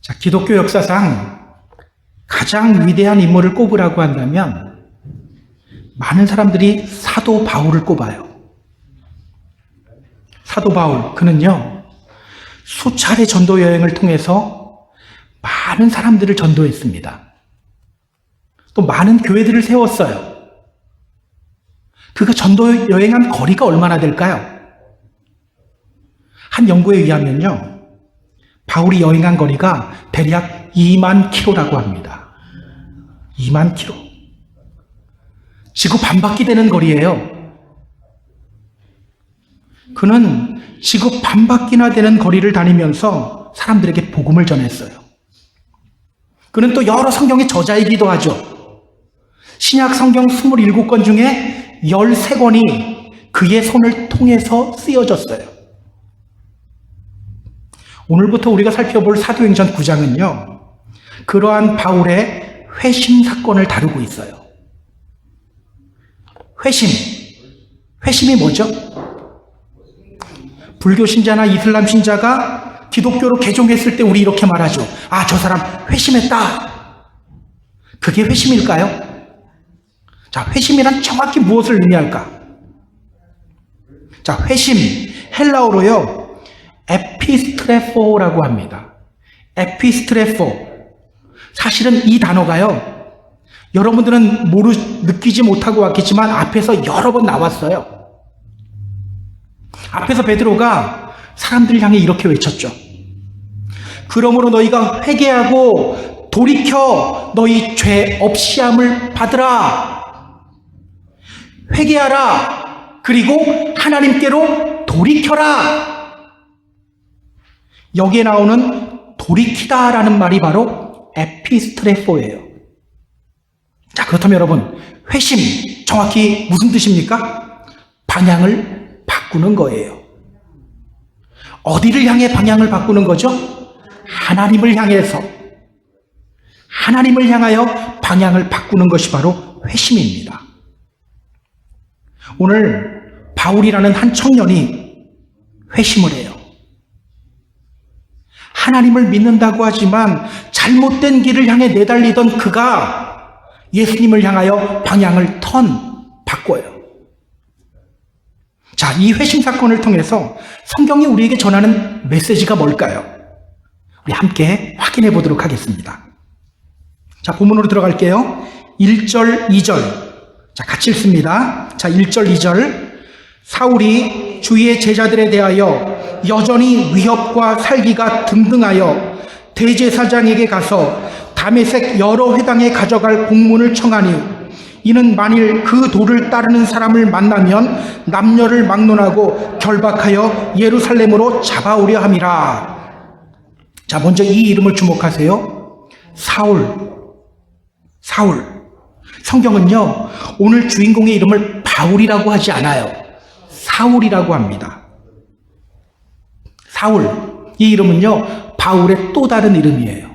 자, 기독교 역사상 가장 위대한 인물을 꼽으라고 한다면 많은 사람들이 사도 바울을 꼽아요. 사도 바울, 그는요, 수차례 전도 여행을 통해서 많은 사람들을 전도했습니다. 또 많은 교회들을 세웠어요. 그가 전도 여행한 거리가 얼마나 될까요? 한 연구에 의하면요, 바울이 여행한 거리가 대략 2만 킬로라고 합니다. 2만 킬로. 지구 반바퀴 되는 거리예요. 그는 지구 반바퀴나 되는 거리를 다니면서 사람들에게 복음을 전했어요. 그는 또 여러 성경의 저자이기도 하죠. 신약 성경 27권 중에 13권이 그의 손을 통해서 쓰여졌어요. 오늘부터 우리가 살펴볼 사도행전 9장은요, 그러한 바울의 회심 사건을 다루고 있어요. 회심이 뭐죠? 불교 신자나 이슬람 신자가 기독교로 개종했을 때 우리 이렇게 말하죠. 아, 저 사람 회심했다. 그게 회심일까요? 자, 회심이란 정확히 무엇을 의미할까? 자, 회심, 헬라어로요, 에피스트레포라고 합니다. 에피스트레포. 사실은 이 단어가요, 여러분들은 느끼지 못하고 왔겠지만 앞에서 여러 번 나왔어요. 앞에서 베드로가 사람들을 향해 이렇게 외쳤죠. 그러므로 너희가 회개하고 돌이켜 너희 죄 없이함을 받으라. 회개하라. 그리고 하나님께로 돌이켜라. 여기에 나오는 돌이키다라는 말이 바로 에피스트레포예요. 자, 그렇다면 여러분, 회심, 정확히 무슨 뜻입니까? 방향을 바꾸는 거예요. 어디를 향해 방향을 바꾸는 거죠? 하나님을 향해서. 하나님을 향하여 방향을 바꾸는 것이 바로 회심입니다. 오늘 바울이라는 한 청년이 회심을 해요. 하나님을 믿는다고 하지만 잘못된 길을 향해 내달리던 그가 예수님을 향하여 방향을 바꿔요. 자, 이 회심 사건을 통해서 성경이 우리에게 전하는 메시지가 뭘까요? 우리 함께 확인해 보도록 하겠습니다. 자, 본문으로 들어갈게요. 1절, 2절. 자, 같이 읽습니다. 자, 1절, 2절. 사울이 주의 제자들에 대하여 여전히 위협과 살기가 등등하여 대제사장에게 가서 다메섹 여러 회당에 가져갈 공문을 청하니 이는 만일 그 도를 따르는 사람을 만나면 남녀를 막론하고 결박하여 예루살렘으로 잡아오려 함이라. 자, 먼저 이 이름을 주목하세요. 사울. 성경은요, 오늘 주인공의 이름을 바울이라고 하지 않아요. 사울이라고 합니다. 사울. 이 이름은요, 바울의 또 다른 이름이에요.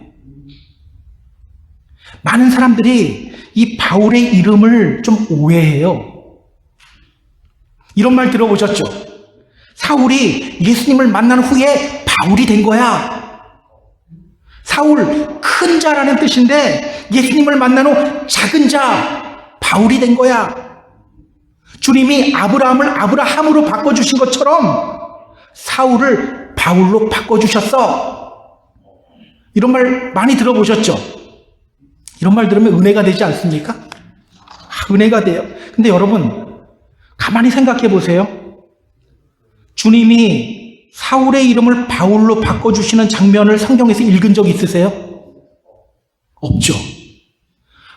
많은 사람들이 이 바울의 이름을 좀 오해해요. 이런 말 들어보셨죠? 사울이 예수님을 만난 후에 바울이 된 거야. 사울, 큰 자라는 뜻인데 예수님을 만난 후 작은 자, 바울이 된 거야. 주님이 아브라함을 아브라함으로 바꿔주신 것처럼 사울을 바울로 바꿔주셨어. 이런 말 많이 들어보셨죠? 이런 말 들으면 은혜가 되지 않습니까? 은혜가 돼요. 근데 여러분, 가만히 생각해 보세요. 주님이 사울의 이름을 바울로 바꿔주시는 장면을 성경에서 읽은 적 있으세요? 없죠.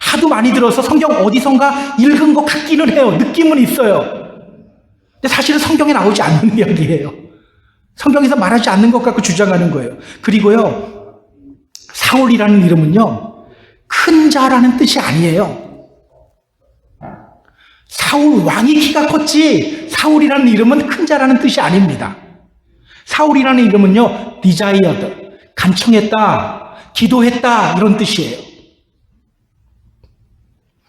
하도 많이 들어서 성경 어디선가 읽은 것 같기는 해요. 느낌은 있어요. 근데 사실은 성경에 나오지 않는 이야기예요. 성경에서 말하지 않는 것 같고 주장하는 거예요. 그리고요, 사울이라는 이름은요, 큰 자라는 뜻이 아니에요. 사울 왕이 키가 컸지 사울이라는 이름은 큰 자라는 뜻이 아닙니다. 사울이라는 이름은요, 디자이어드, 간청했다, 기도했다, 이런 뜻이에요.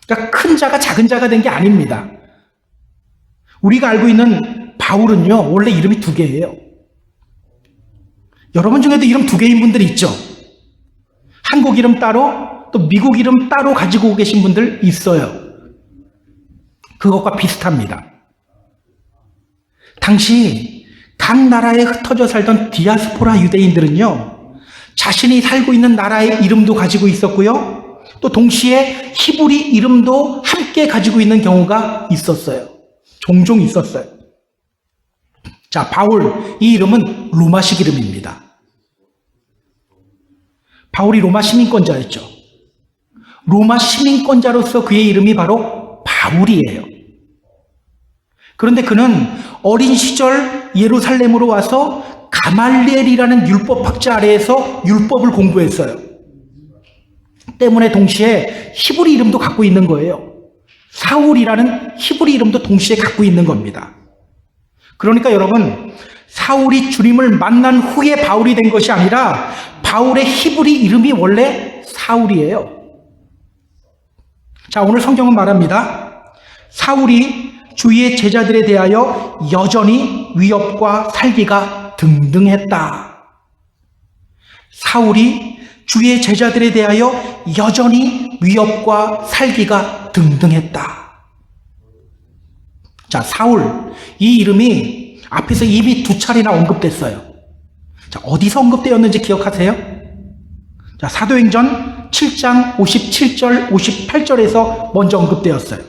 그러니까 큰 자가 작은 자가 된 게 아닙니다. 우리가 알고 있는 바울은요, 원래 이름이 2개예요. 여러분 중에도 이름 2개인 분들이 있죠. 한국 이름 따로 또 미국 이름 따로 가지고 계신 분들 있어요. 그것과 비슷합니다. 당시 각 나라에 흩어져 살던 디아스포라 유대인들은요, 자신이 살고 있는 나라의 이름도 가지고 있었고요, 또 동시에 히브리 이름도 함께 가지고 있는 경우가 있었어요. 종종 있었어요. 자, 바울, 이 이름은 로마식 이름입니다. 바울이 로마 시민권자였죠. 로마 시민권자로서 그의 이름이 바로 바울이에요. 그런데 그는 어린 시절 예루살렘으로 와서 가말리엘이라는 율법학자 아래에서 율법을 공부했어요. 때문에 동시에 히브리 이름도 갖고 있는 거예요. 사울이라는 히브리 이름도 동시에 갖고 있는 겁니다. 그러니까 여러분, 사울이 주님을 만난 후에 바울이 된 것이 아니라 바울의 히브리 이름이 원래 사울이에요. 자, 오늘 성경은 말합니다. 사울이 주위의 제자들에 대하여 여전히 위협과 살기가 등등했다. 사울이 주위의 제자들에 대하여 여전히 위협과 살기가 등등했다. 자, 사울, 이 이름이 앞에서 이미 2차례나 언급됐어요. 자, 어디서 언급되었는지 기억하세요? 자, 사도행전 7장 57절, 58절에서 먼저 언급되었어요.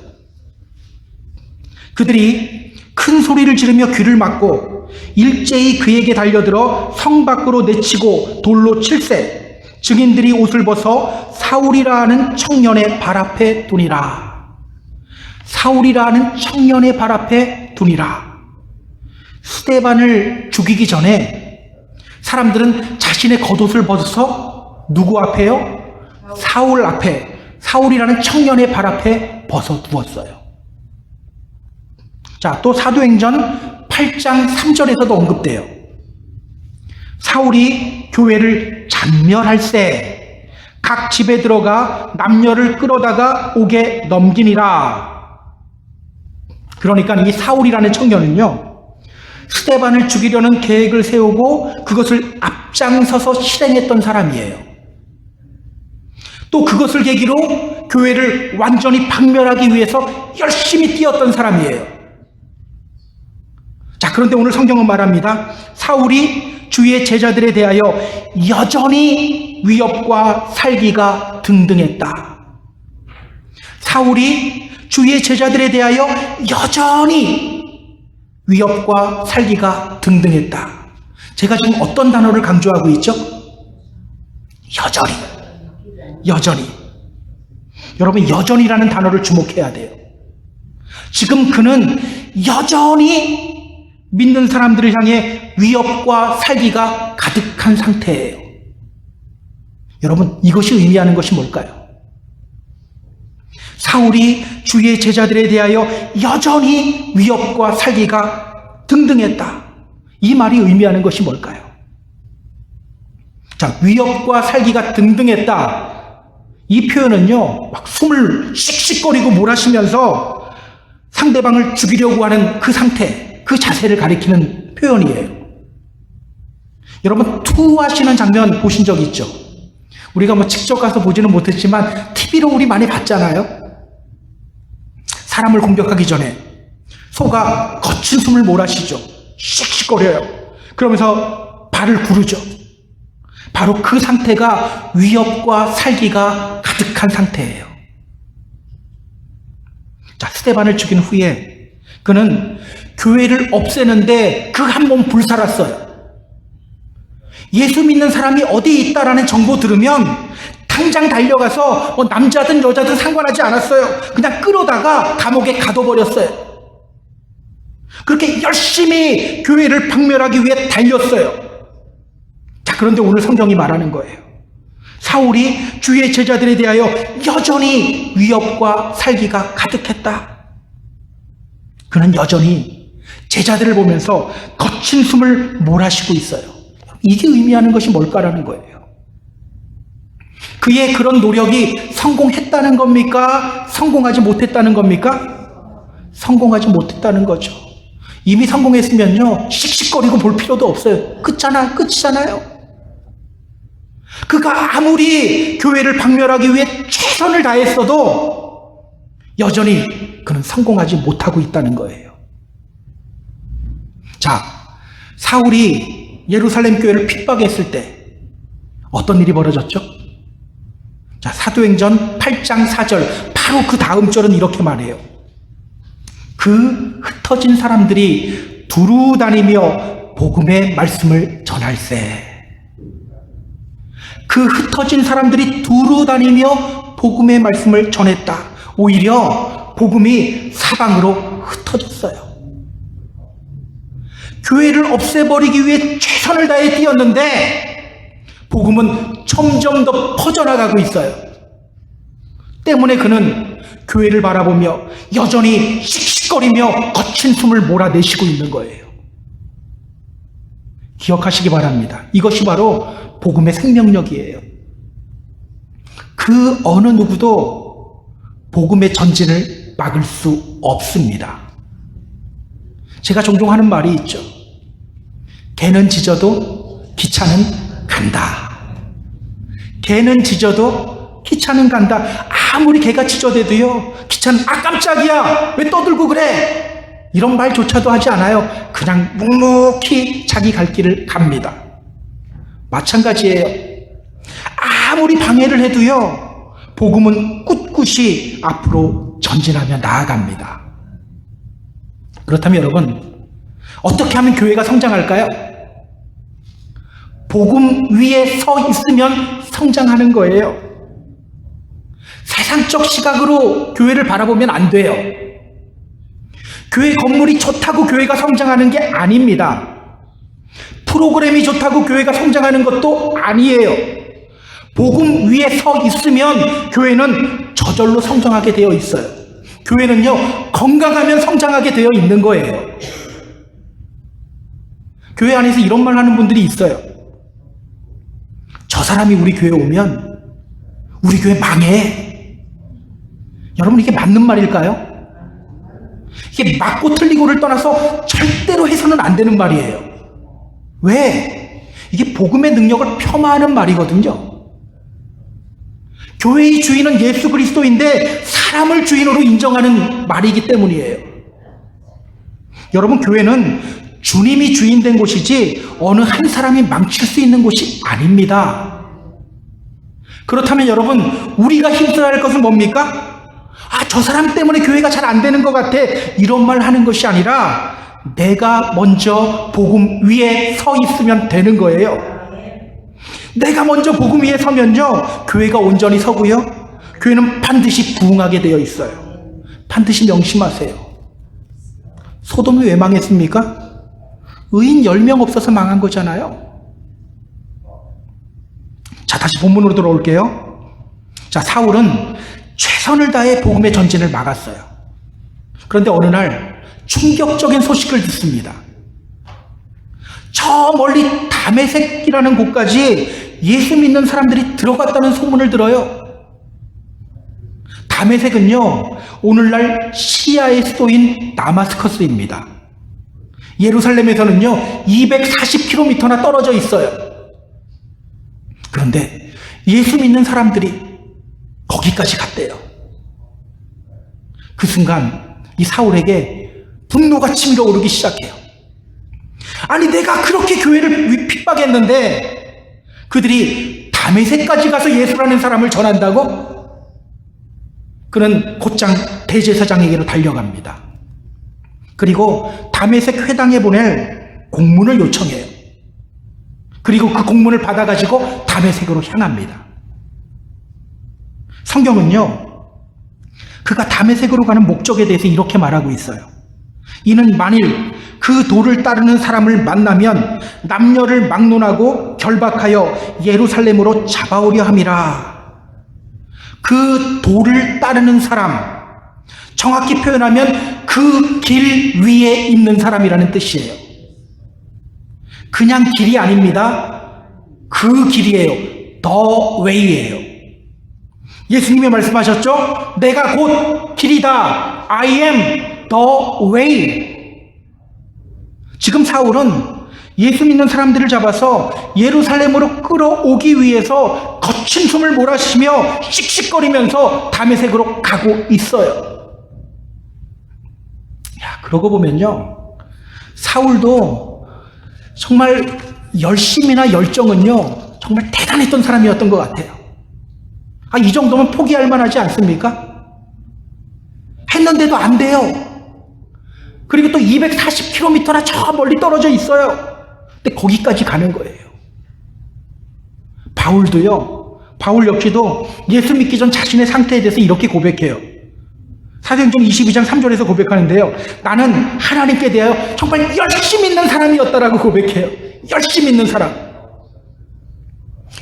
그들이 큰 소리를 지르며 귀를 막고 일제히 그에게 달려들어 성 밖으로 내치고 돌로 칠세, 증인들이 옷을 벗어 사울이라 하는 청년의 발 앞에 두니라. 사울이라 하는 청년의 발 앞에 두니라. 스데반을 죽이기 전에 사람들은 자신의 겉옷을 벗어서 누구 앞에요? 사울 앞에, 사울이라는 청년의 발 앞에 벗어 두었어요. 자, 또 사도행전 8장 3절에서도 언급돼요. 사울이 교회를 잔멸할세, 각 집에 들어가 남녀를 끌어다가 옥에 넘기니라. 그러니까 이 사울이라는 청년은요, 스데반을 죽이려는 계획을 세우고 그것을 앞장서서 실행했던 사람이에요. 또 그것을 계기로 교회를 완전히 박멸하기 위해서 열심히 뛰었던 사람이에요. 자, 그런데 오늘 성경은 말합니다. 사울이 주위의 제자들에 대하여 여전히 위협과 살기가 등등했다. 사울이 주위의 제자들에 대하여 여전히 위협과 살기가 등등했다. 제가 지금 어떤 단어를 강조하고 있죠? 여전히. 여전히. 여러분, 여전히라는 단어를 주목해야 돼요. 지금 그는 여전히 믿는 사람들을 향해 위협과 살기가 가득한 상태예요. 여러분, 이것이 의미하는 것이 뭘까요? 사울이 주위의 제자들에 대하여 여전히 위협과 살기가 등등했다. 이 말이 의미하는 것이 뭘까요? 자, 위협과 살기가 등등했다. 이 표현은요, 막 숨을 씩씩거리고 몰아쉬면서 상대방을 죽이려고 하는 그 상태, 그 자세를 가리키는 표현이에요. 여러분, 투하시는 장면 보신 적 있죠? 우리가 뭐 직접 가서 보지는 못했지만 TV로 우리 많이 봤잖아요. 사람을 공격하기 전에 소가 거친 숨을 몰아쉬죠. 씩씩거려요. 그러면서 발을 구르죠. 바로 그 상태가 위협과 살기가 가득한 상태예요. 자, 스데반을 죽인 후에 그는 교회를 없애는데 그 한 몸 불살았어요. 예수 믿는 사람이 어디 있다라는 정보 들으면 당장 달려가서 남자든 여자든 상관하지 않았어요. 그냥 끌어다가 감옥에 가둬버렸어요. 그렇게 열심히 교회를 박멸하기 위해 달렸어요. 자, 그런데 오늘 성경이 말하는 거예요. 사울이 주의 제자들에 대하여 여전히 위협과 살기가 가득했다. 그는 여전히 제자들을 보면서 거친 숨을 몰아쉬고 있어요. 이게 의미하는 것이 뭘까라는 거예요. 그의 그런 노력이 성공했다는 겁니까? 성공하지 못했다는 겁니까? 성공하지 못했다는 거죠. 이미 성공했으면요, 씩씩거리고 볼 필요도 없어요. 끝이잖아요. 그가 아무리 교회를 박멸하기 위해 최선을 다했어도 여전히 그는 성공하지 못하고 있다는 거예요. 자, 사울이 예루살렘 교회를 핍박했을 때 어떤 일이 벌어졌죠? 자, 사도행전 8장 4절, 바로 그 다음 절은 이렇게 말해요. 그 흩어진 사람들이 두루 다니며 복음의 말씀을 전할세. 그 흩어진 사람들이 두루 다니며 복음의 말씀을 전했다. 오히려 복음이 사방으로 흩어졌어요. 교회를 없애버리기 위해 최선을 다해 뛰었는데 복음은 점점 더 퍼져나가고 있어요. 때문에 그는 교회를 바라보며 여전히 씩씩거리며 거친 숨을 몰아내쉬고 있는 거예요. 기억하시기 바랍니다. 이것이 바로 복음의 생명력이에요. 그 어느 누구도 복음의 전진을 막을 수 없습니다. 제가 종종 하는 말이 있죠. 개는 짖어도 기차는 간다. 개는 짖어도 기차는 간다. 아무리 개가 짖어대도요, 기차는 아 깜짝이야, 왜 떠들고 그래, 이런 말조차도 하지 않아요. 그냥 묵묵히 자기 갈 길을 갑니다. 마찬가지예요. 아무리 방해를 해도요, 복음은 꿋꿋이 앞으로 전진하며 나아갑니다. 그렇다면 여러분, 어떻게 하면 교회가 성장할까요? 복음 위에 서 있으면 성장하는 거예요. 세상적 시각으로 교회를 바라보면 안 돼요. 교회 건물이 좋다고 교회가 성장하는 게 아닙니다. 프로그램이 좋다고 교회가 성장하는 것도 아니에요. 복음 위에 서 있으면 교회는 저절로 성장하게 되어 있어요. 교회는요, 건강하면 성장하게 되어 있는 거예요. 교회 안에서 이런 말 하는 분들이 있어요. 저 사람이 우리 교회 오면 우리 교회 망해. 여러분, 이게 맞는 말일까요? 이게 맞고 틀리고를 떠나서 절대로 해서는 안 되는 말이에요. 왜? 이게 복음의 능력을 폄하하는 말이거든요. 교회의 주인은 예수 그리스도인데 사람을 주인으로 인정하는 말이기 때문이에요. 여러분, 교회는 주님이 주인된 곳이지 어느 한 사람이 망칠 수 있는 곳이 아닙니다. 그렇다면 여러분, 우리가 힘써야 할 것은 뭡니까? 아, 저 사람 때문에 교회가 잘 안 되는 것 같아, 이런 말 하는 것이 아니라 내가 먼저 복음 위에 서 있으면 되는 거예요. 내가 먼저 복음 위에 서면요, 교회가 온전히 서고요, 교회는 반드시 부흥하게 되어 있어요. 반드시 명심하세요. 소돔이 왜 망했습니까? 의인 10명 없어서 망한 거잖아요. 자, 다시 본문으로 돌아올게요. 자, 사울은 최선을 다해 복음의 전진을 막았어요. 그런데 어느 날 충격적인 소식을 듣습니다. 저 멀리 다메섹이라는 곳까지 예수 믿는 사람들이 들어갔다는 소문을 들어요. 다메섹은요, 오늘날 시리아의 수도인 다마스커스입니다. 예루살렘에서는요 240km나 떨어져 있어요. 그런데 예수 믿는 사람들이 거기까지 갔대요. 그 순간 이 사울에게 분노가 치밀어 오르기 시작해요. 아니, 내가 그렇게 교회를 핍박했는데 그들이 다메섹까지 가서 예수라는 사람을 전한다고? 그는 곧장 대제사장에게로 달려갑니다. 그리고 다메섹 회당에 보낼 공문을 요청해요. 그리고 그 공문을 받아가지고 다메섹으로 향합니다. 성경은요, 그가 다메섹으로 가는 목적에 대해서 이렇게 말하고 있어요. 이는 만일 그 도를 따르는 사람을 만나면 남녀를 막론하고 결박하여 예루살렘으로 잡아오려 함이라. 그 도를 따르는 사람, 정확히 표현하면 그 길 위에 있는 사람이라는 뜻이에요. 그냥 길이 아닙니다. 그 길이에요. The way예요. 예수님이 말씀하셨죠? 내가 곧 길이다. I am the way. 지금 사울은 예수 믿는 사람들을 잡아서 예루살렘으로 끌어오기 위해서 거친 숨을 몰아쉬며 씩씩거리면서 다메섹으로 가고 있어요. 그러고 보면요, 사울도 정말 열심이나 열정은요 정말 대단했던 사람이었던 것 같아요. 이 정도면 포기할 만하지 않습니까? 했는데도 안 돼요. 그리고 또 240km나 저 멀리 떨어져 있어요. 근데 거기까지 가는 거예요. 바울 역시도 예수 믿기 전 자신의 상태에 대해서 이렇게 고백해요. 사도행전 22장 3절에서 고백하는데요, 나는 하나님께 대하여 정말 열심 있는 사람이었다라고 고백해요. 열심 있는 사람.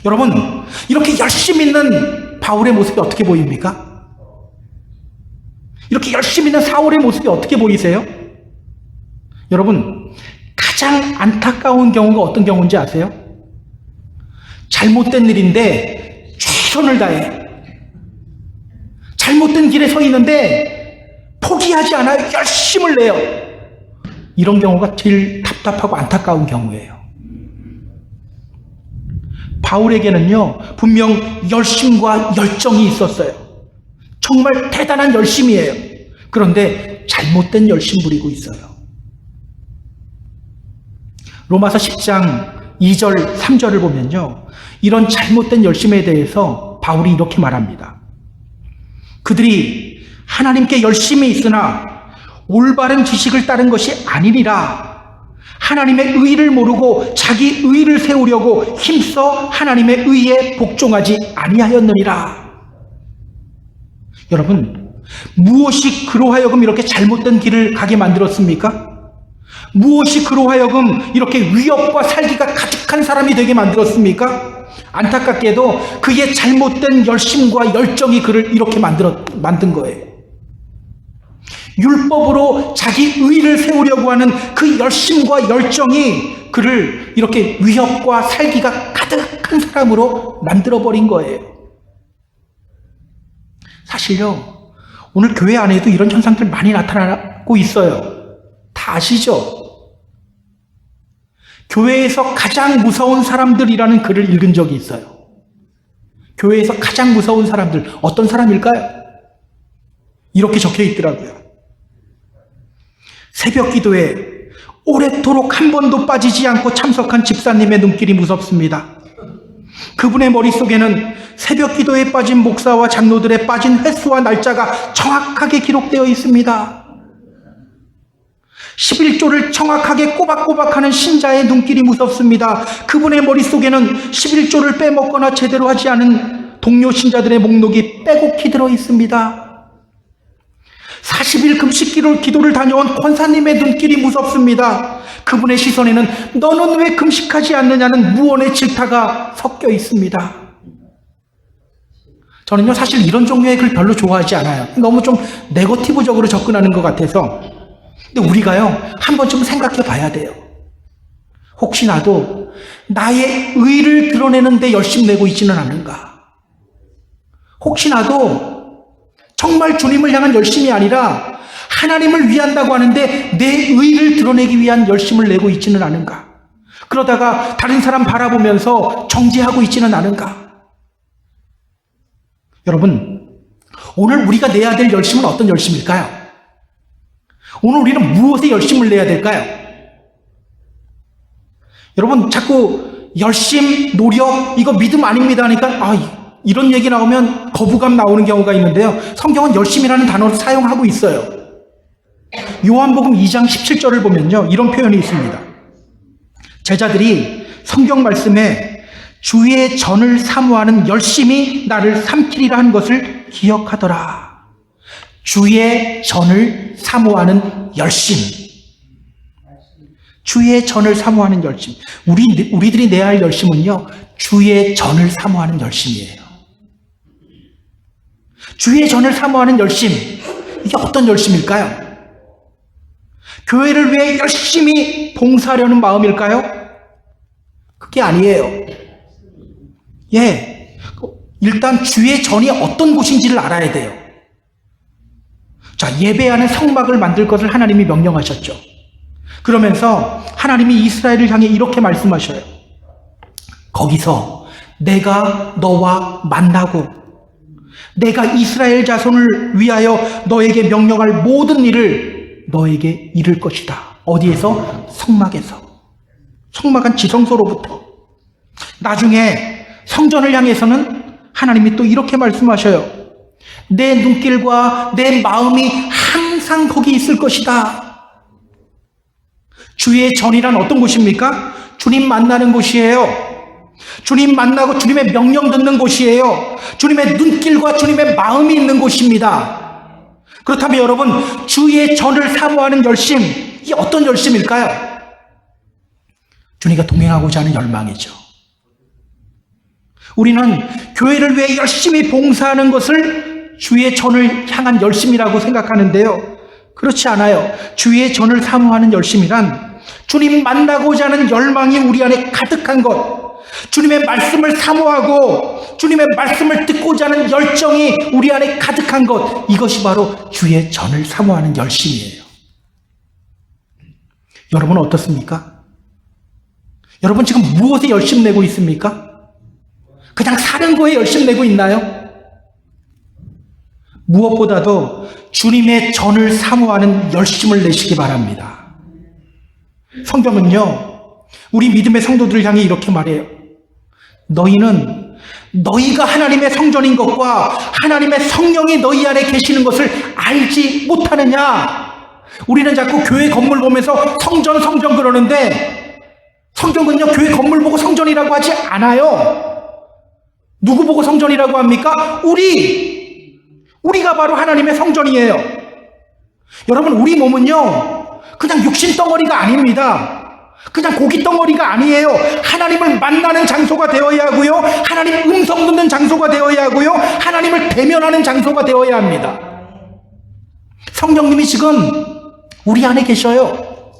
여러분, 이렇게 열심 있는 바울의 모습이 어떻게 보입니까? 이렇게 열심 있는 사울의 모습이 어떻게 보이세요? 여러분, 가장 안타까운 경우가 어떤 경우인지 아세요? 잘못된 일인데 최선을 다해 잘못된 길에 서 있는데 포기하지 않아요. 열심을 내요. 이런 경우가 제일 답답하고 안타까운 경우예요. 바울에게는요 분명 열심과 열정이 있었어요. 정말 대단한 열심이에요. 그런데 잘못된 열심 부리고 있어요. 로마서 10장 2절 3절을 보면요, 이런 잘못된 열심에 대해서 바울이 이렇게 말합니다. 그들이 하나님께 열심히 있으나 올바른 지식을 따른 것이 아니니라. 하나님의 의를 모르고 자기 의를 세우려고 힘써 하나님의 의에 복종하지 아니하였느니라. 여러분, 무엇이 그로 하여금 이렇게 잘못된 길을 가게 만들었습니까? 무엇이 그로 하여금 이렇게 위협과 살기가 가득한 사람이 되게 만들었습니까? 안타깝게도 그의 잘못된 열심과 열정이 그를 이렇게 만든 거예요. 율법으로 자기 의를 세우려고 하는 그 열심과 열정이 그를 이렇게 위협과 살기가 가득한 사람으로 만들어버린 거예요. 사실요, 오늘 교회 안에도 이런 현상들 많이 나타나고 있어요. 다 아시죠? 교회에서 가장 무서운 사람들이라는 글을 읽은 적이 있어요. 교회에서 가장 무서운 사람들, 어떤 사람일까요? 이렇게 적혀 있더라고요. 새벽 기도에 오래도록 한 번도 빠지지 않고 참석한 집사님의 눈길이 무섭습니다. 그분의 머릿속에는 새벽 기도에 빠진 목사와 장로들의 빠진 횟수와 날짜가 정확하게 기록되어 있습니다. 11조를 정확하게 꼬박꼬박하는 신자의 눈길이 무섭습니다. 그분의 머릿속에는 11조를 빼먹거나 제대로 하지 않은 동료 신자들의 목록이 빼곡히 들어 있습니다. 40일 금식 기도를 다녀온 권사님의 눈길이 무섭습니다. 그분의 시선에는 너는 왜 금식하지 않느냐는 무언의 질타가 섞여 있습니다. 저는요 사실 이런 종류의 글 별로 좋아하지 않아요. 너무 좀 네거티브적으로 접근하는 것 같아서. 근데 우리가요 한 번쯤 생각해 봐야 돼요. 혹시 나도 나의 의를 드러내는 데 열심내고 있지는 않은가? 혹시 나도 정말 주님을 향한 열심이 아니라 하나님을 위한다고 하는데 내 의를 드러내기 위한 열심을 내고 있지는 않은가? 그러다가 다른 사람 바라보면서 정죄하고 있지는 않은가? 여러분, 오늘 우리가 내야 될 열심은 어떤 열심일까요? 오늘 우리는 무엇에 열심을 내야 될까요? 여러분, 자꾸 열심, 노력, 이거 믿음 아닙니다 하니까 이런 얘기 나오면 거부감 나오는 경우가 있는데요. 성경은 열심이라는 단어를 사용하고 있어요. 요한복음 2장 17절을 보면요, 이런 표현이 있습니다. 제자들이 성경 말씀에 주의 전을 사모하는 열심이 나를 삼키리라 한 것을 기억하더라. 주의 전을 사모하는 열심. 주의 전을 사모하는 열심. 우리들이 내야 할 열심은요, 주의 전을 사모하는 열심이에요. 주의 전을 사모하는 열심. 이게 어떤 열심일까요? 교회를 위해 열심히 봉사하려는 마음일까요? 그게 아니에요. 일단 주의 전이 어떤 곳인지를 알아야 돼요. 자, 예배하는 성막을 만들 것을 하나님이 명령하셨죠. 그러면서 하나님이 이스라엘을 향해 이렇게 말씀하셔요. 거기서 내가 너와 만나고 내가 이스라엘 자손을 위하여 너에게 명령할 모든 일을 너에게 이룰 것이다. 어디에서? 성막에서. 성막은 지성소로부터. 나중에 성전을 향해서는 하나님이 또 이렇게 말씀하셔요. 내 눈길과 내 마음이 항상 거기 있을 것이다. 주의 전이란 어떤 곳입니까? 주님 만나는 곳이에요. 주님 만나고 주님의 명령 듣는 곳이에요. 주님의 눈길과 주님의 마음이 있는 곳입니다. 그렇다면 여러분, 주의 전을 사모하는 열심, 이게 어떤 열심일까요? 주님과 동행하고자 하는 열망이죠. 우리는 교회를 위해 열심히 봉사하는 것을 주의 전을 향한 열심이라고 생각하는데요. 그렇지 않아요. 주의 전을 사모하는 열심이란 주님 만나고자 하는 열망이 우리 안에 가득한 것, 주님의 말씀을 사모하고 주님의 말씀을 듣고자 하는 열정이 우리 안에 가득한 것, 이것이 바로 주의 전을 사모하는 열심이에요. 여러분은 어떻습니까? 여러분 지금 무엇에 열심 내고 있습니까? 그냥 사는 거에 열심 내고 있나요? 무엇보다도 주님의 전을 사모하는 열심을 내시기 바랍니다. 성경은요, 우리 믿음의 성도들을 향해 이렇게 말해요. 너희는 너희가 하나님의 성전인 것과 하나님의 성령이 너희 안에 계시는 것을 알지 못하느냐? 우리는 자꾸 교회 건물 보면서 성전 성전 그러는데 성경은요, 교회 건물 보고 성전이라고 하지 않아요. 누구 보고 성전이라고 합니까? 우리가 바로 하나님의 성전이에요. 여러분, 우리 몸은요, 그냥 육신 덩어리가 아닙니다. 그냥 고기 덩어리가 아니에요. 하나님을 만나는 장소가 되어야 하고요, 하나님 음성 듣는 장소가 되어야 하고요, 하나님을 대면하는 장소가 되어야 합니다. 성령님이 지금 우리 안에 계셔요.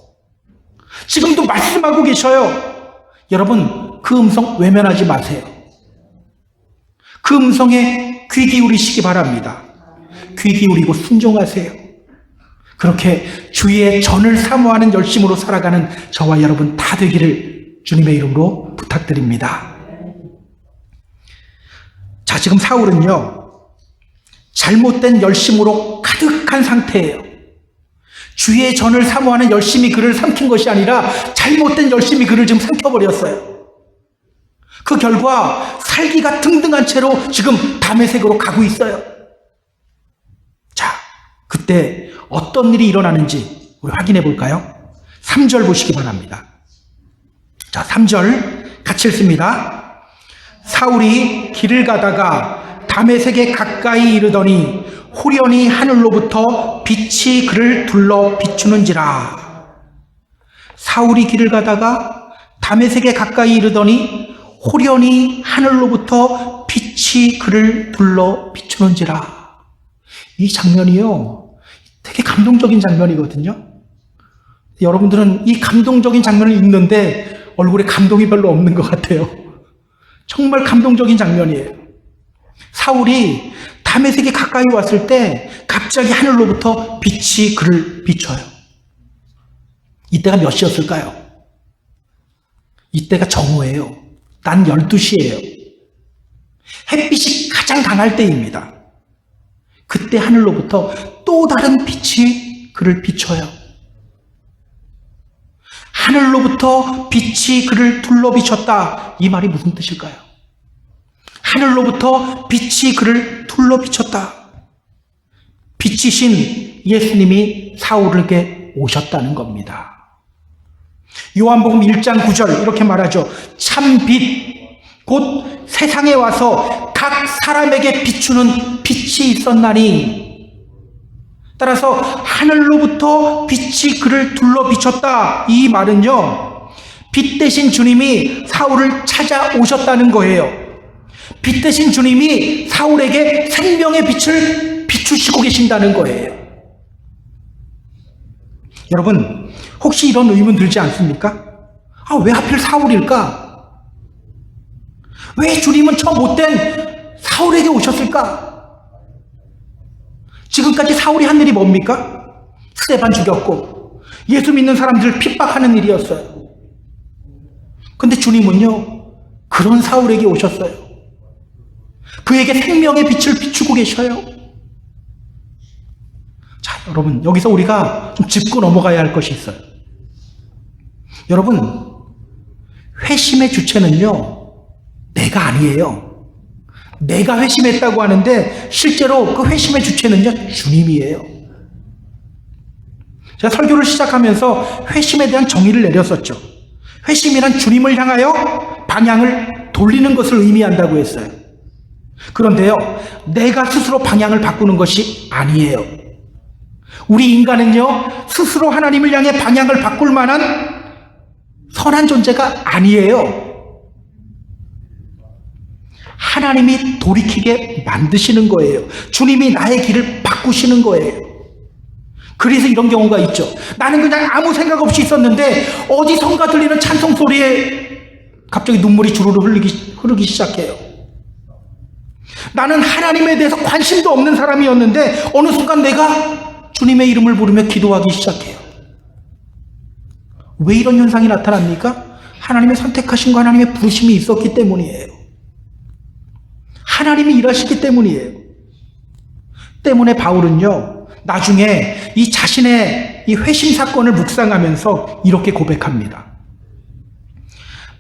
지금도 말씀하고 계셔요. 여러분, 그 음성 외면하지 마세요. 그 음성에 귀 기울이시기 바랍니다. 귀 기울이고 순종하세요. 그렇게 주의 전을 사모하는 열심으로 살아가는 저와 여러분 다 되기를 주님의 이름으로 부탁드립니다. 자, 지금 사울은요, 잘못된 열심으로 가득한 상태예요. 주의 전을 사모하는 열심이 그를 삼킨 것이 아니라 잘못된 열심이 그를 지금 삼켜버렸어요. 그 결과 살기가 등등한 채로 지금 다메섹으로 가고 있어요. 자, 그때 어떤 일이 일어나는지 우리 확인해 볼까요? 3절 보시기 바랍니다. 자, 3절 같이 읽습니다. 사울이 길을 가다가 다메섹에 가까이 이르더니 호련히 하늘로부터 빛이 그를 둘러 비추는지라. 사울이 길을 가다가 다메섹에 가까이 이르더니 호련히 하늘로부터 빛이 그를 둘러 비추는지라. 이 장면이요, 되게 감동적인 장면이거든요. 여러분들은 이 감동적인 장면을 읽는데 얼굴에 감동이 별로 없는 것 같아요. 정말 감동적인 장면이에요. 사울이 다메섹에 가까이 왔을 때 갑자기 하늘로부터 빛이 그를 비춰요. 이때가 몇 시였을까요? 이때가 정오예요. 난 12시예요. 햇빛이 가장 강할 때입니다. 그때 하늘로부터 또 다른 빛이 그를 비춰요. 하늘로부터 빛이 그를 둘러 비췄다. 이 말이 무슨 뜻일까요? 하늘로부터 빛이 그를 둘러 비췄다. 빛이신 예수님이 사울에게 오셨다는 겁니다. 요한복음 1장 9절 이렇게 말하죠. 참 빛, 곧 세상에 와서 각 사람에게 비추는 빛이 있었나니. 따라서 하늘로부터 빛이 그를 둘러 비췄다. 이 말은요, 빛 대신 주님이 사울을 찾아오셨다는 거예요. 빛 대신 주님이 사울에게 생명의 빛을 비추시고 계신다는 거예요. 여러분, 혹시 이런 의문 들지 않습니까? 아, 왜 하필 사울일까? 왜 주님은 저 못된 사울에게 오셨을까? 지금까지 사울이 한 일이 뭡니까? 스데반 죽였고, 예수 믿는 사람들을 핍박하는 일이었어요. 근데 주님은요, 그런 사울에게 오셨어요. 그에게 생명의 빛을 비추고 계셔요. 자, 여러분, 여기서 우리가 좀 짚고 넘어가야 할 것이 있어요. 여러분, 회심의 주체는요, 내가 아니에요. 내가 회심했다고 하는데 실제로 그 회심의 주체는요, 주님이에요. 제가 설교를 시작하면서 회심에 대한 정의를 내렸었죠. 회심이란 주님을 향하여 방향을 돌리는 것을 의미한다고 했어요. 그런데요, 내가 스스로 방향을 바꾸는 것이 아니에요. 우리 인간은요, 스스로 하나님을 향해 방향을 바꿀 만한 선한 존재가 아니에요. 하나님이 돌이키게 만드시는 거예요. 주님이 나의 길을 바꾸시는 거예요. 그래서 이런 경우가 있죠. 나는 그냥 아무 생각 없이 있었는데 어디선가 들리는 찬송 소리에 갑자기 눈물이 주르르 흐르기 시작해요. 나는 하나님에 대해서 관심도 없는 사람이었는데 어느 순간 내가 주님의 이름을 부르며 기도하기 시작해요. 왜 이런 현상이 나타납니까? 하나님의 선택하신 거, 하나님의 부르심이 있었기 때문이에요. 하나님이 일하시기 때문이에요. 때문에 바울은요, 나중에 이 자신의 이 회심 사건을 묵상하면서 이렇게 고백합니다.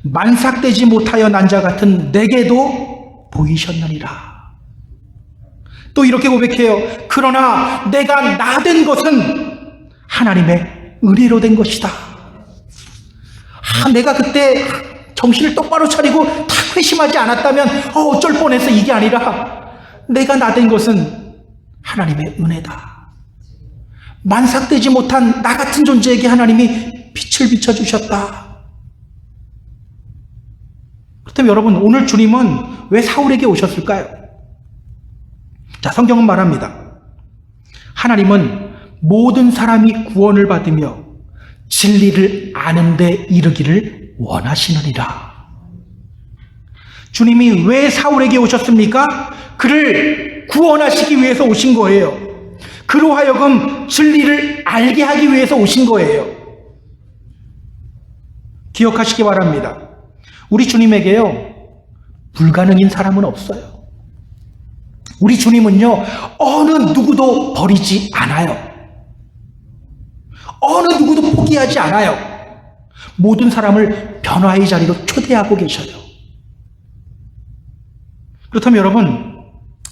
만삭되지 못하여 난 자 같은 내게도 보이셨느니라. 또 이렇게 고백해요. 그러나 내가 나된 것은 하나님의 은혜로 된 것이다. 내가 그때 정신을 똑바로 차리고 다 회심하지 않았다면 어쩔 뻔했어, 이게 아니라 내가 나된 것은 하나님의 은혜다. 만삭되지 못한 나 같은 존재에게 하나님이 빛을 비춰주셨다. 그렇다면 여러분, 오늘 주님은 왜 사울에게 오셨을까요? 자, 성경은 말합니다. 하나님은 모든 사람이 구원을 받으며 진리를 아는 데 이르기를 원하시느니라. 주님이 왜 사울에게 오셨습니까? 그를 구원하시기 위해서 오신 거예요. 그로 하여금 진리를 알게 하기 위해서 오신 거예요. 기억하시기 바랍니다. 우리 주님에게요, 불가능인 사람은 없어요. 우리 주님은요, 어느 누구도 버리지 않아요. 어느 누구도 포기하지 않아요. 모든 사람을 변화의 자리로 초대하고 계셔요. 그렇다면 여러분,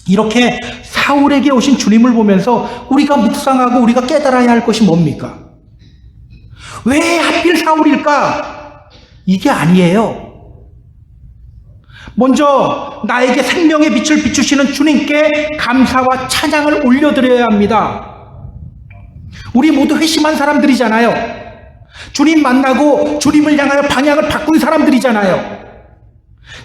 이렇게 사울에게 오신 주님을 보면서 우리가 묵상하고 우리가 깨달아야 할 것이 뭡니까? 왜 하필 사울일까? 이게 아니에요. 먼저 나에게 생명의 빛을 비추시는 주님께 감사와 찬양을 올려드려야 합니다. 우리 모두 회심한 사람들이잖아요. 주님 만나고 주님을 향하여 방향을 바꾼 사람들이잖아요.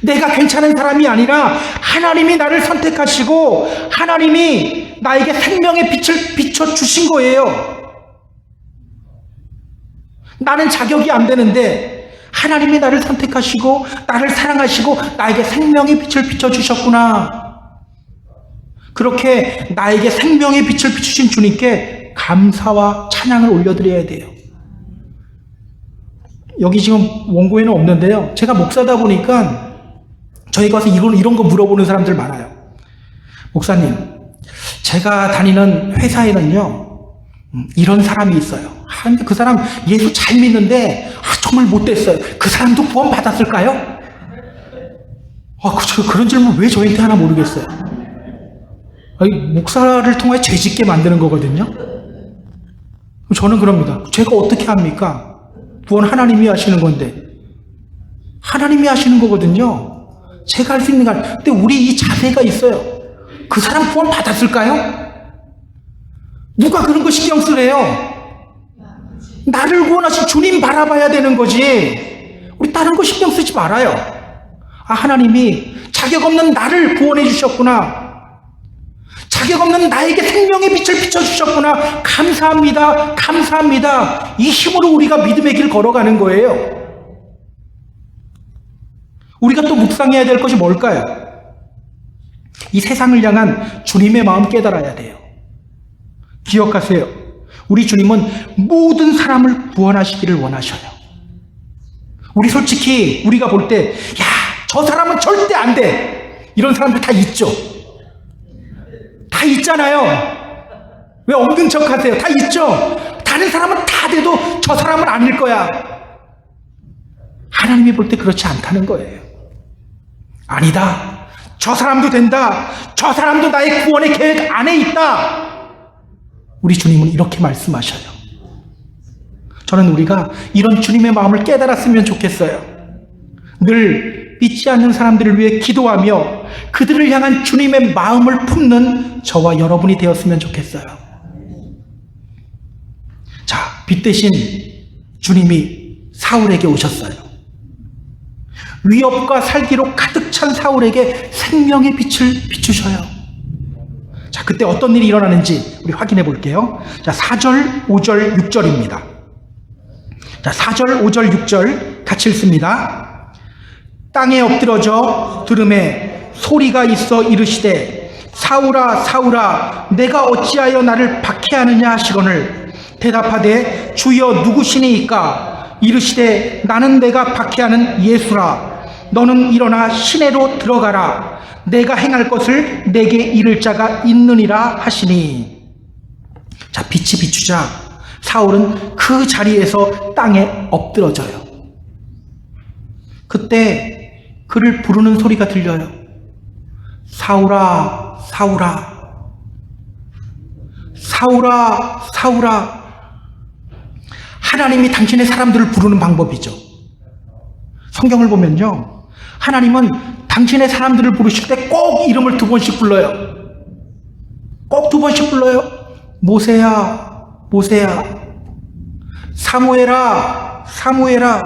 내가 괜찮은 사람이 아니라 하나님이 나를 선택하시고 하나님이 나에게 생명의 빛을 비춰주신 거예요. 나는 자격이 안 되는데 하나님이 나를 선택하시고 나를 사랑하시고 나에게 생명의 빛을 비춰주셨구나. 그렇게 나에게 생명의 빛을 비추신 주님께 감사와 찬양을 올려드려야 돼요. 여기 지금 원고에는 없는데요, 제가 목사다 보니까 저희가 와서 이런 거 물어보는 사람들 많아요. 목사님, 제가 다니는 회사에는요, 이런 사람이 있어요. 근데 그 사람 예수 잘 믿는데 정말 못됐어요. 그 사람도 구원 받았을까요? 그런 질문 왜 저한테 하나 모르겠어요. 목사를 통해 죄짓게 만드는 거거든요. 저는 그럽니다. 제가 어떻게 합니까? 구원 하나님이 하시는 건데. 하나님이 하시는 거거든요. 제가 할 수 있는 거 아니에요. 근데 우리 이 자세가 있어요. 그 사람 구원 받았을까요? 누가 그런 거 신경 쓰래요? 나를 구원하신 주님 바라봐야 되는 거지. 우리 다른 거 신경 쓰지 말아요. 하나님이 자격 없는 나를 구원해 주셨구나. 자격 없는 나에게 생명의 빛을 비춰주셨구나. 감사합니다. 감사합니다. 이 힘으로 우리가 믿음의 길 걸어가는 거예요. 우리가 또 묵상해야 될 것이 뭘까요? 이 세상을 향한 주님의 마음 깨달아야 돼요. 기억하세요. 우리 주님은 모든 사람을 구원하시기를 원하셔요. 우리 솔직히 우리가 볼 때, 야, 저 사람은 절대 안 돼. 이런 사람들 다 있죠. 다 있잖아요. 왜 없는 척 하세요? 다 있죠. 다른 사람은 다 돼도 저 사람은 아닐 거야. 하나님이 볼 때 그렇지 않다는 거예요. 아니다. 저 사람도 된다. 저 사람도 나의 구원의 계획 안에 있다. 우리 주님은 이렇게 말씀하셔요. 저는 우리가 이런 주님의 마음을 깨달았으면 좋겠어요. 늘 믿지 않는 사람들을 위해 기도하며 그들을 향한 주님의 마음을 품는 저와 여러분이 되었으면 좋겠어요. 자, 빛 대신 주님이 사울에게 오셨어요. 위협과 살기로 가득 찬 사울에게 생명의 빛을 비추셔요. 자, 그때 어떤 일이 일어나는지 우리 확인해 볼게요. 자, 4절, 5절, 6절입니다. 자, 4절, 5절, 6절 같이 읽습니다. 땅에 엎드러져 들음에 소리가 있어 이르시되 사울아 사울아 내가 어찌하여 나를 박해하느냐 하시거늘 대답하되 주여 누구시니이까 이르시되 나는 내가 박해하는 예수라 너는 일어나 시내로 들어가라 내가 행할 것을 내게 이를 자가 있느니라 하시니. 자, 빛이 비추자 사울은 그 자리에서 땅에 엎드러져요. 그때 그를 부르는 소리가 들려요. 사울아 사울아 사울아 사울아. 하나님이 당신의 사람들을 부르는 방법이죠. 성경을 보면요, 하나님은 당신의 사람들을 부르실 때 꼭 이름을 2번씩 불러요. 꼭 2번씩 불러요. 모세야 모세야, 사무엘아 사무엘아.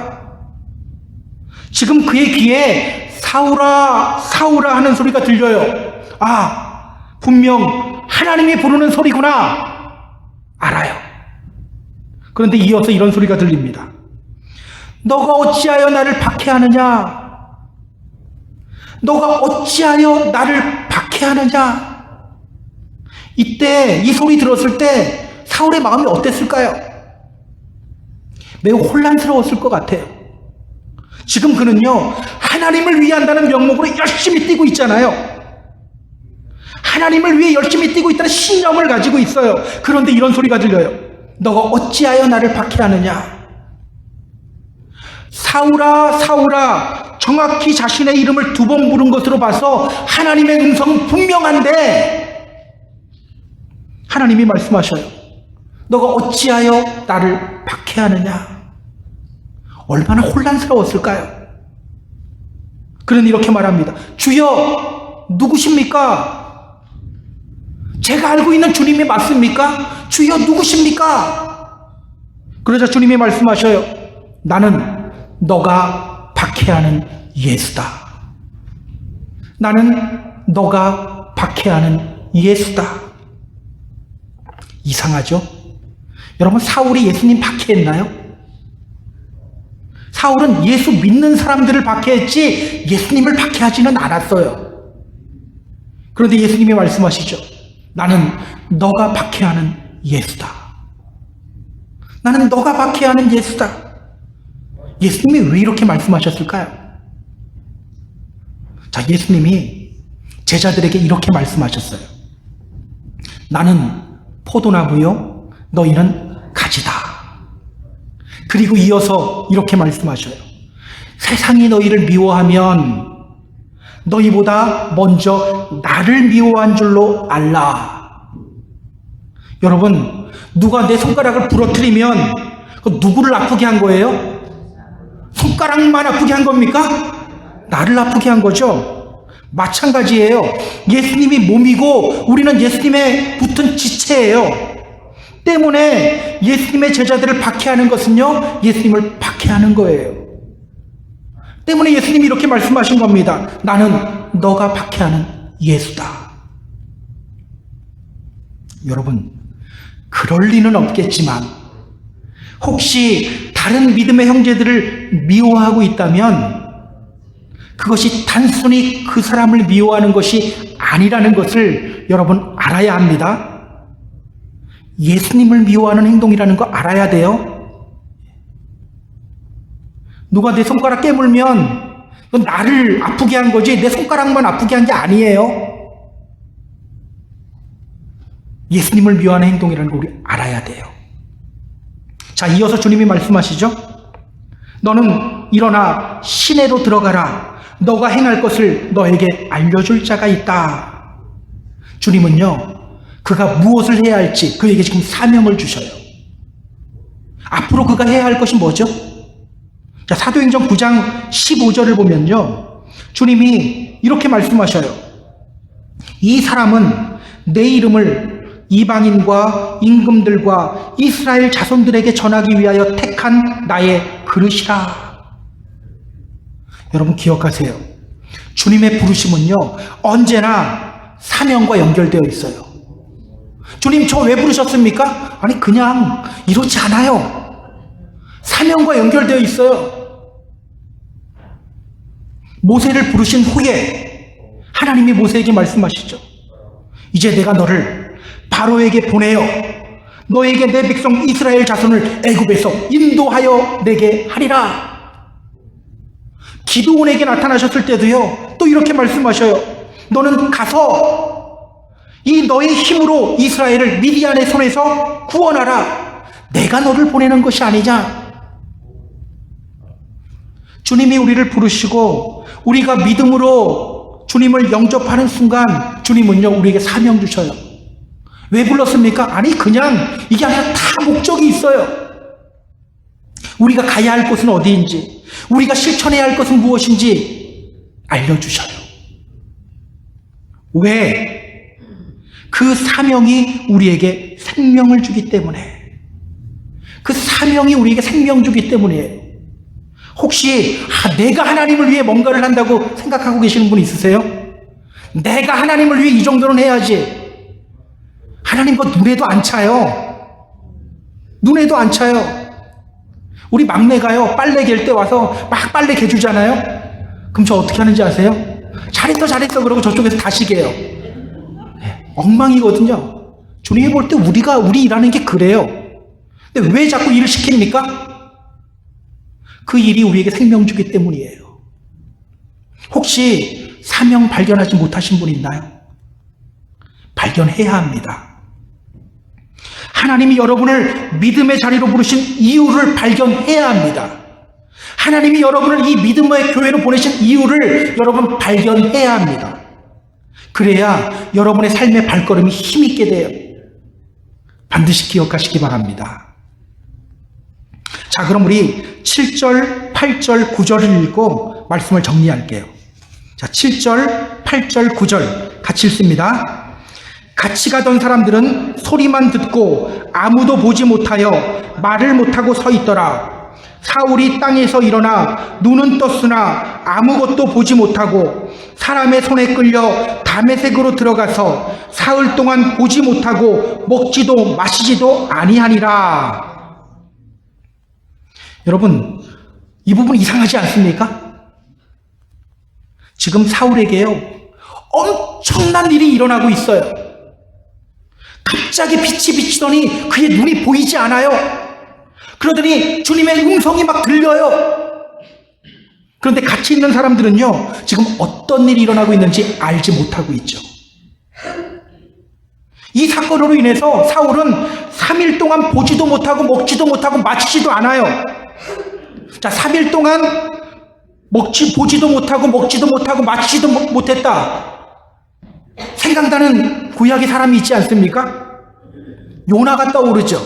지금 그의 귀에 사울아 사울아 하는 소리가 들려요. 아, 분명 하나님이 부르는 소리구나 알아요. 그런데 이어서 이런 소리가 들립니다. 너가 어찌하여 나를 박해하느냐? 너가 어찌하여 나를 박해하느냐? 이때 이 소리 들었을 때 사울의 마음이 어땠을까요? 매우 혼란스러웠을 것 같아요. 지금 그는요, 하나님을 위한다는 명목으로 열심히 뛰고 있잖아요. 하나님을 위해 열심히 뛰고 있다는 신념을 가지고 있어요. 그런데 이런 소리가 들려요. 너가 어찌하여 나를 박해하느냐? 사울아 사울아. 정확히 자신의 이름을 2번 부른 것으로 봐서 하나님의 음성은 분명한데 하나님이 말씀하셔요. 너가 어찌하여 나를 박해하느냐? 얼마나 혼란스러웠을까요? 그는 이렇게 말합니다. 주여 누구십니까? 제가 알고 있는 주님이 맞습니까? 주여 누구십니까? 그러자 주님이 말씀하셔요. 나는 너가 박해하는 예수다. 나는 너가 박해하는 예수다. 이상하죠? 여러분, 사울이 예수님 박해했나요? 사울은 예수 믿는 사람들을 박해했지 예수님을 박해하지는 않았어요. 그런데 예수님이 말씀하시죠. 나는 너가 박해하는 예수다. 나는 너가 박해하는 예수다. 예수님이 왜 이렇게 말씀하셨을까요? 자, 예수님이 제자들에게 이렇게 말씀하셨어요. 나는 포도나무요, 너희는 가지다. 그리고 이어서 이렇게 말씀하셔요. 세상이 너희를 미워하면 너희보다 먼저 나를 미워한 줄로 알라. 여러분, 누가 내 손가락을 부러뜨리면 누구를 아프게 한 거예요? 손가락만 아프게 한 겁니까? 나를 아프게 한 거죠. 마찬가지예요. 예수님이 몸이고 우리는 예수님의 붙은 지체예요. 때문에 예수님의 제자들을 박해하는 것은요, 예수님을 박해하는 거예요. 때문에 예수님이 이렇게 말씀하신 겁니다. 나는 너가 박해하는 예수다. 여러분, 그럴 리는 없겠지만 혹시 다른 믿음의 형제들을 미워하고 있다면 그것이 단순히 그 사람을 미워하는 것이 아니라는 것을 여러분 알아야 합니다. 예수님을 미워하는 행동이라는 거 알아야 돼요. 누가 내 손가락 깨물면 그건 나를 아프게 한 거지 내 손가락만 아프게 한 게 아니에요. 예수님을 미워하는 행동이라는 걸 우리 알아야 돼요. 자, 이어서 주님이 말씀하시죠. 너는 일어나 시내로 들어가라. 너가 행할 것을 너에게 알려줄 자가 있다. 주님은요, 그가 무엇을 해야 할지 그에게 지금 사명을 주셔요. 앞으로 그가 해야 할 것이 뭐죠? 자, 사도행전 9장 15절을 보면요, 주님이 이렇게 말씀하셔요. 이 사람은 내 이름을 이방인과 임금들과 이스라엘 자손들에게 전하기 위하여 택한 나의 그릇이라. 여러분 기억하세요. 주님의 부르심은요, 언제나 사명과 연결되어 있어요. 주님 저 왜 부르셨습니까? 아니 그냥 이렇지 않아요. 사명과 연결되어 있어요. 모세를 부르신 후에 하나님이 모세에게 말씀하시죠. 이제 내가 너를 바로에게 보내어 너에게 내 백성 이스라엘 자손을 애굽에서 인도하여 내게 하리라. 기드온에게 나타나셨을 때도요, 또 이렇게 말씀하셔요. 너는 가서 이 너의 힘으로 이스라엘을 미디안의 손에서 구원하라. 내가 너를 보내는 것이 아니냐. 주님이 우리를 부르시고 우리가 믿음으로 주님을 영접하는 순간 주님은요, 우리에게 사명 주셔요. 왜 불렀습니까? 아니 그냥 이게 아니라 다 목적이 있어요. 우리가 가야 할 곳은 어디인지, 우리가 실천해야 할 것은 무엇인지 알려주셔요. 왜? 그 사명이 우리에게 생명을 주기 때문에, 그 사명이 우리에게 생명 주기 때문이에요. 혹시 내가 하나님을 위해 뭔가를 한다고 생각하고 계시는 분 있으세요? 내가 하나님을 위해 이 정도는 해야지. 하나님 그 눈에도 안 차요. 눈에도 안 차요. 우리 막내가요, 빨래 갤 때 와서 막 빨래 개주잖아요. 그럼 저 어떻게 하는지 아세요? 잘했어 잘했어 그러고 저쪽에서 다시 개요. 엉망이거든요. 주님이 볼 때 우리 일하는 게 그래요. 근데 왜 자꾸 일을 시킵니까? 그 일이 우리에게 생명 주기 때문이에요. 혹시 사명 발견하지 못하신 분 있나요? 발견해야 합니다. 하나님이 여러분을 믿음의 자리로 부르신 이유를 발견해야 합니다. 하나님이 여러분을 이 믿음의 교회로 보내신 이유를 여러분 발견해야 합니다. 그래야 여러분의 삶의 발걸음이 힘있게 돼요. 반드시 기억하시기 바랍니다. 자, 그럼 우리 7절, 8절, 9절을 읽고 말씀을 정리할게요. 자, 7절, 8절, 9절 같이 읽습니다. 같이 가던 사람들은 소리만 듣고 아무도 보지 못하여 말을 못하고 서 있더라. 사울이 땅에서 일어나 눈은 떴으나 아무것도 보지 못하고 사람의 손에 끌려 다메섹으로 들어가서 사흘 동안 보지 못하고 먹지도 마시지도 아니하니라. 여러분, 이 부분 이상하지 않습니까? 지금 사울에게요, 엄청난 일이 일어나고 있어요. 갑자기 빛이 비치더니 그의 눈이 보이지 않아요. 그러더니 주님의 음성이 막 들려요. 그런데 같이 있는 사람들은요, 지금 어떤 일이 일어나고 있는지 알지 못하고 있죠. 이 사건으로 인해서 사울은 3일 동안 보지도 못하고 먹지도 못하고 마시지도 않아요. 자, 3일 동안 보지도 못하고 먹지도 못하고 마시지도 못했다. 생각나는 구약의 사람이 있지 않습니까? 요나가 떠오르죠.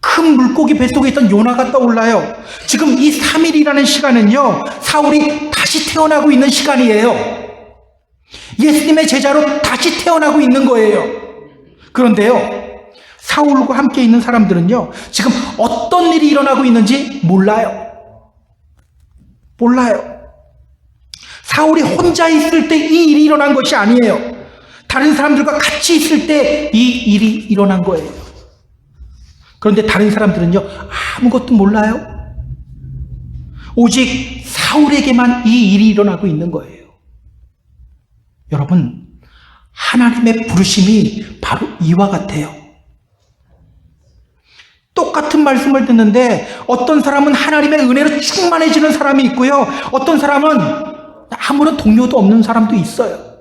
큰 물고기 뱃속에 있던 요나가 떠올라요. 지금 이 3일이라는 시간은요, 사울이 다시 태어나고 있는 시간이에요. 예수님의 제자로 다시 태어나고 있는 거예요. 그런데요, 사울과 함께 있는 사람들은요, 지금 어떤 일이 일어나고 있는지 몰라요. 사울이 혼자 있을 때 이 일이 일어난 것이 아니에요. 다른 사람들과 같이 있을 때 이 일이 일어난 거예요. 그런데 다른 사람들은요, 아무것도 몰라요. 오직 사울에게만 이 일이 일어나고 있는 거예요. 여러분, 하나님의 부르심이 바로 이와 같아요. 말씀을 듣는데 어떤 사람은 하나님의 은혜로 충만해지는 사람이 있고요. 어떤 사람은 아무런 동료도 없는 사람도 있어요.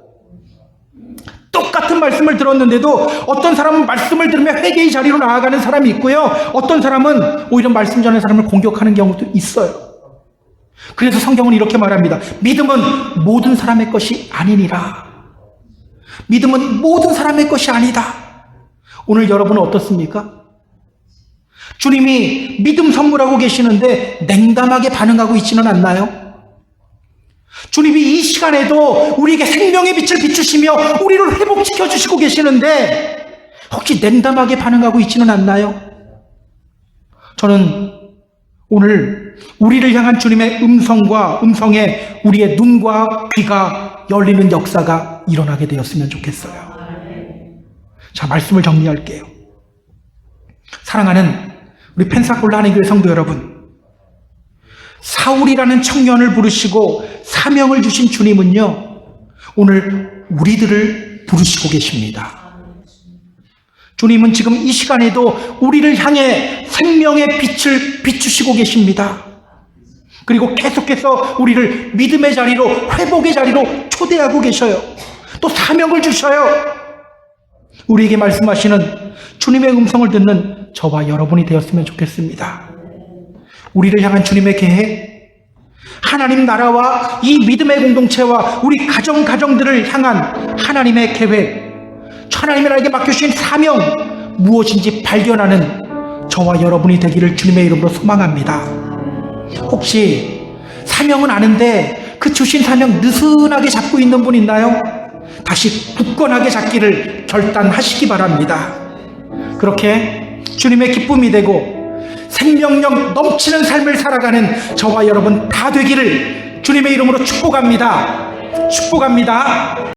똑같은 말씀을 들었는데도 어떤 사람은 말씀을 들으며 회개의 자리로 나아가는 사람이 있고요. 어떤 사람은 오히려 말씀 전하는 사람을 공격하는 경우도 있어요. 그래서 성경은 이렇게 말합니다. 믿음은 모든 사람의 것이 아니니라. 믿음은 모든 사람의 것이 아니다. 오늘 여러분은 어떻습니까? 주님이 믿음 선물하고 계시는데 냉담하게 반응하고 있지는 않나요? 주님이 이 시간에도 우리에게 생명의 빛을 비추시며 우리를 회복시켜 주시고 계시는데 혹시 냉담하게 반응하고 있지는 않나요? 저는 오늘 우리를 향한 주님의 음성에 우리의 눈과 귀가 열리는 역사가 일어나게 되었으면 좋겠어요. 자, 말씀을 정리할게요. 사랑하는 우리 펜사콜라 하나님교회 성도 여러분, 사울이라는 청년을 부르시고 사명을 주신 주님은요, 오늘 우리들을 부르시고 계십니다. 주님은 지금 이 시간에도 우리를 향해 생명의 빛을 비추시고 계십니다. 그리고 계속해서 우리를 믿음의 자리로, 회복의 자리로 초대하고 계셔요. 또 사명을 주셔요. 우리에게 말씀하시는 주님의 음성을 듣는 저와 여러분이 되었으면 좋겠습니다. 우리를 향한 주님의 계획, 하나님 나라와 이 믿음의 공동체와 우리 가정들을 향한 하나님의 계획, 하나님이 나에게 맡겨주신 사명, 무엇인지 발견하는 저와 여러분이 되기를 주님의 이름으로 소망합니다. 혹시 사명은 아는데 그 주신 사명 느슨하게 잡고 있는 분 있나요? 다시 굳건하게 잡기를 결단하시기 바랍니다. 그렇게 주님의 기쁨이 되고 생명력 넘치는 삶을 살아가는 저와 여러분 다 되기를 주님의 이름으로 축복합니다. 축복합니다.